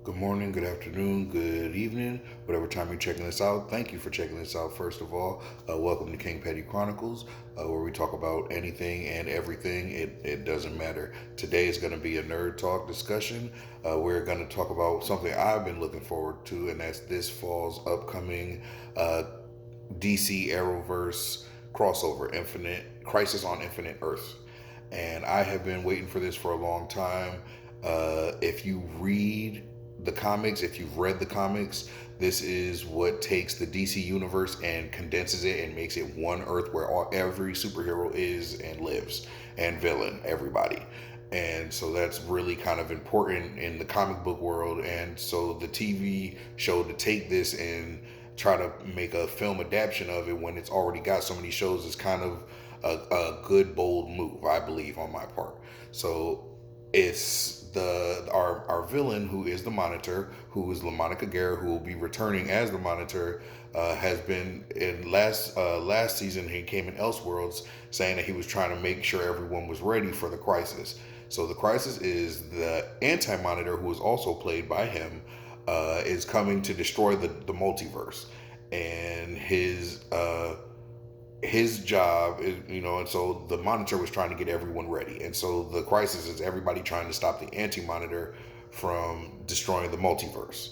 Good morning, good afternoon, good evening, whatever time you're checking this out. Thank you for checking this out, first of all. Welcome to King Petty Chronicles, where we talk about anything and everything. It doesn't matter. Today is going to be a nerd talk discussion. We're going to talk about something I've been looking forward to, and that's this fall's upcoming DC Arrowverse crossover, Infinite Crisis on Infinite Earth. And I have been waiting for this for a long time. If you read the comics, if you've read the comics, this is what takes the DC universe and condenses it and makes it one Earth where every superhero is and lives, and villain, everybody. And so that's really kind of important in the comic book world. And so the TV show to take this and try to make a film adaptation of it when it's already got so many shows is kind of a good bold move, I believe, on my part. So it's our villain, who is the Monitor, who is LaMonica Guerra, who will be returning as the Monitor. Has been in last season. He came in Elseworlds saying that he was trying to make sure everyone was ready for the Crisis. So the Crisis is the Anti-Monitor, who is also played by him, is coming to destroy the multiverse, and his job is, and so the Monitor was trying to get everyone ready. And so the Crisis is everybody trying to stop the Anti-Monitor from destroying the multiverse.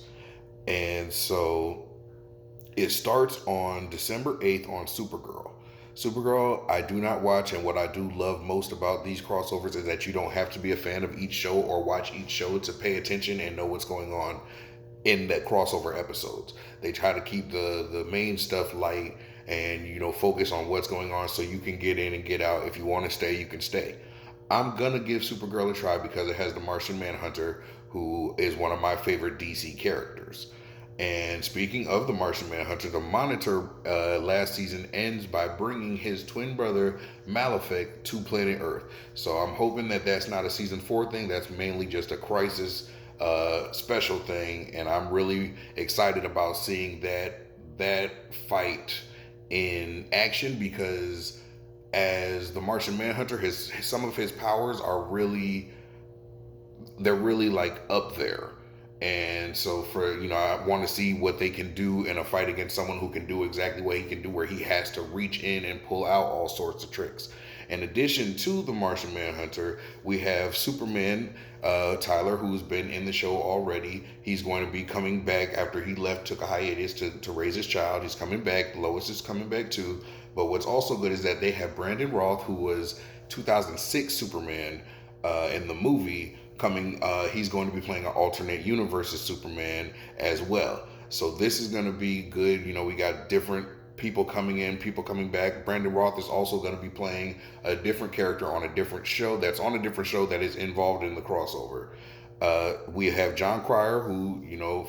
And so it starts on December 8th on Supergirl. Supergirl, I do not watch, and what I do love most about these crossovers is that you don't have to be a fan of each show or watch each show to pay attention and know what's going on in that crossover episodes. They try to keep the main stuff light and focus on what's going on so you can get in and get out. If you want to stay, you can stay. I'm gonna give Supergirl a try because it has the Martian Manhunter, who is one of my favorite DC characters. And speaking of the Martian Manhunter, the Monitor last season ends by bringing his twin brother Malefic to planet Earth. So I'm hoping that that's not a season 4 thing. That's mainly just a Crisis special thing, and I'm really excited about seeing that fight in action, because as the Martian Manhunter, his some of his powers are really, they're really like up there. And so for I want to see what they can do in a fight against someone who can do exactly what he can do, where he has to reach in and pull out all sorts of tricks. In addition to the Martian Manhunter, we have Superman, Tyler, who's been in the show already. He's going to be coming back after he took a hiatus to raise his child. He's coming back. Lois is coming back too. But what's also good is that they have Brandon Roth, who was 2006 Superman in the movie, coming. He's going to be playing an alternate universe of Superman as well. So this is going to be good. We got different people coming in, people coming back. Brandon Roth is also going to be playing a different character on a different show that is involved in the crossover. We have John Cryer, who,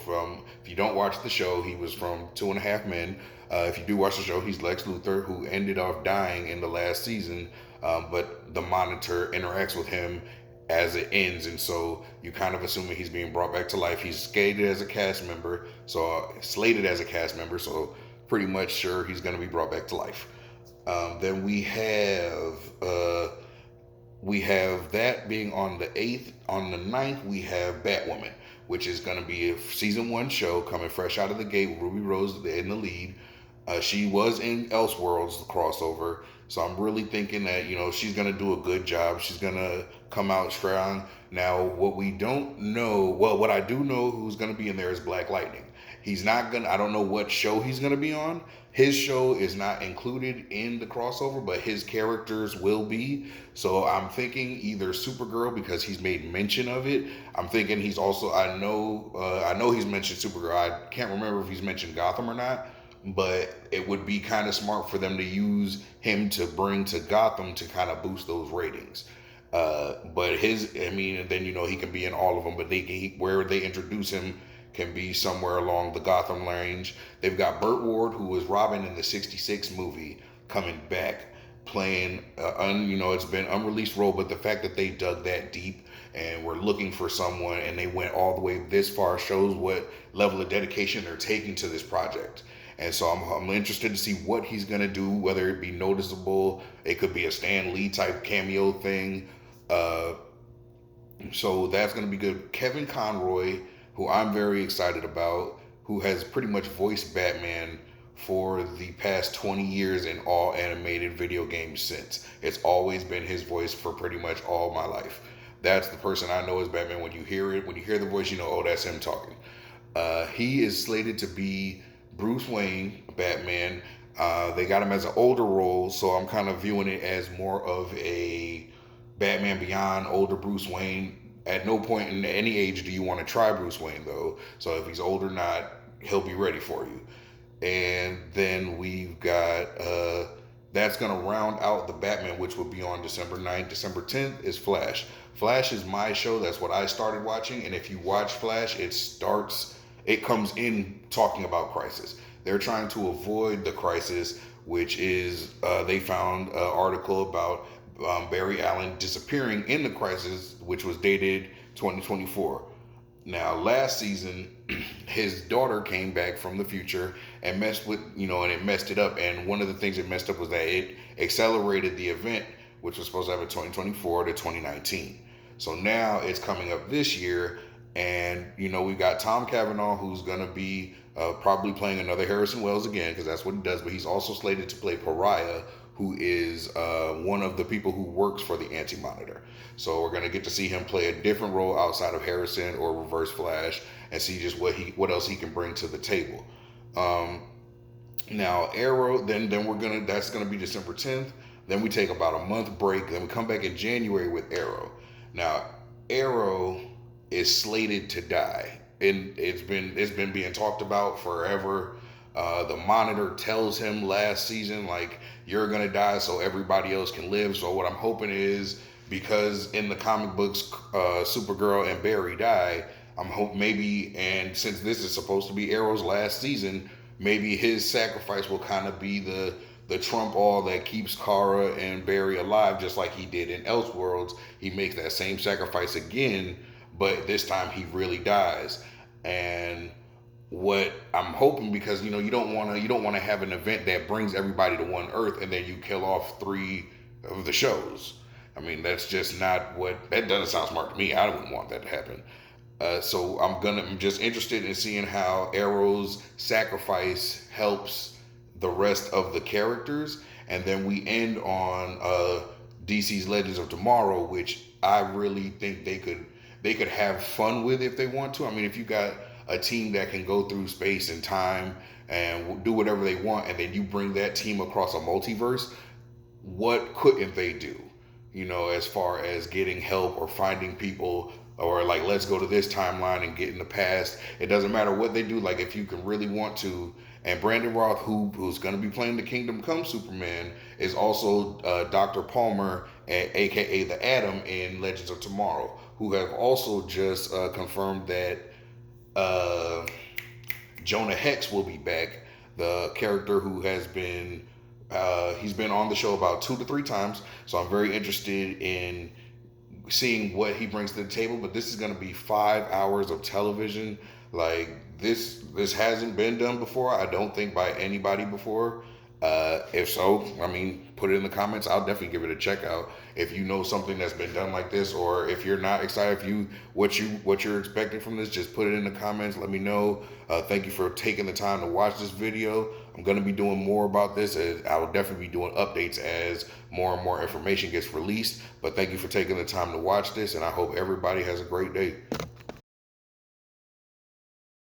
from, if you don't watch the show, he was from Two and a Half Men. If you do watch the show, he's Lex Luthor, who ended up dying in the last season, but the Monitor interacts with him as it ends, and so you kind of assuming he's being brought back to life. He's slated as a cast member, so pretty much sure he's going to be brought back to life. Then we have that being on the 8th. On the 9th, we have Batwoman, which is going to be a season 1 show coming fresh out of the gate with Ruby Rose in the lead. She was in Elseworlds, the crossover, so I'm really thinking that she's gonna do a good job. She's gonna come out strong. Now, what we don't know, well, what I do know who's gonna be in there is Black Lightning. He's not gonna. I don't know what show he's gonna be on. His show is not included in the crossover, but his characters will be. So I'm thinking either Supergirl, because he's made mention of it. I'm thinking he's also. I know he's mentioned Supergirl. I can't remember if he's mentioned Gotham or not. But it would be kind of smart for them to use him to bring to Gotham to kind of boost those ratings. But and then he can be in all of them. But where they introduce him can be somewhere along the Gotham range. They've got Burt Ward, who was Robin in the '66 movie, coming back playing. It's been unreleased role, but the fact that they dug that deep and were looking for someone and they went all the way this far shows what level of dedication they're taking to this project. And so I'm interested to see what he's going to do, whether it be noticeable. It could be a Stan Lee type cameo thing. So that's going to be good. Kevin Conroy, who I'm very excited about, who has pretty much voiced Batman for the past 20 years in all animated video games since. It's always been his voice for pretty much all my life. That's the person I know as Batman. When you hear it, when you hear the voice, you know, oh, that's him talking. He is slated to be Bruce Wayne, Batman. They got him as an older role, so I'm kind of viewing it as more of a Batman Beyond, older Bruce Wayne. At no point in any age do you want to try Bruce Wayne, though. So if he's old or not, he'll be ready for you. And then we've got that's going to round out the Batman, which will be on December 9th. December 10th is Flash. Flash is my show. That's what I started watching. And if you watch Flash, it comes in talking about Crisis. They're trying to avoid the Crisis, which is they found an article about Barry Allen disappearing in the Crisis, which was dated 2024. Now, last season, his daughter came back from the future and messed with, and it messed it up. And one of the things it messed up was that it accelerated the event, which was supposed to happen 2024 to 2019. So now it's coming up this year. And, we got Tom Cavanaugh, who's going to be probably playing another Harrison Wells again, because that's what he does. But he's also slated to play Pariah, who is one of the people who works for the Anti-Monitor. So we're going to get to see him play a different role outside of Harrison or Reverse Flash, and see just what else he can bring to the table. Now Arrow, then that's gonna be December 10th. Then we take about a month break. Then we come back in January with Arrow. Now Arrow is slated to die, and it's been being talked about forever. The Monitor tells him last season, like, you're gonna die so everybody else can live. So what I'm hoping is, because in the comic books, Supergirl and Barry die, I'm and since this is supposed to be Arrow's last season, maybe his sacrifice will kind of be the trump all that keeps Kara and Barry alive, just like he did in Elseworlds. He makes that same sacrifice again, but this time he really dies. And what I'm hoping, because you don't want to have an event that brings everybody to one Earth and then you kill off 3 of the shows. I mean, that's just not that doesn't sound smart to me. I wouldn't want that to happen. So I'm just interested in seeing how Arrow's sacrifice helps the rest of the characters. And then we end on DC's Legends of Tomorrow, which I really think they could have fun with if they want to. I mean, if you got a team that can go through space and time and do whatever they want, and then you bring that team across a multiverse, what couldn't they do? As far as getting help or finding people, or like, let's go to this timeline and get in the past. It doesn't matter what they do. Like, if you can really want to. And Brandon Roth, who's going to be playing the Kingdom Come Superman, is also Dr. Palmer, aka the Atom, in Legends of Tomorrow, who have also just confirmed that Jonah Hex will be back, the character who has been he's been on the show about 2 to 3 times. So I'm very interested in seeing what he brings to the table. But this is going to be 5 hours of television. Like, this hasn't been done before, I don't think, by anybody before. If so, I mean, put it in the comments. I'll definitely give it a check out. If you know something that's been done like this, or if you're not excited, what you're expecting from this, just put it in the comments. Let me know. Thank you for taking the time to watch this video. I'm going to be doing more about this. I will definitely be doing updates as more and more information gets released. But thank you for taking the time to watch this, and I hope everybody has a great day.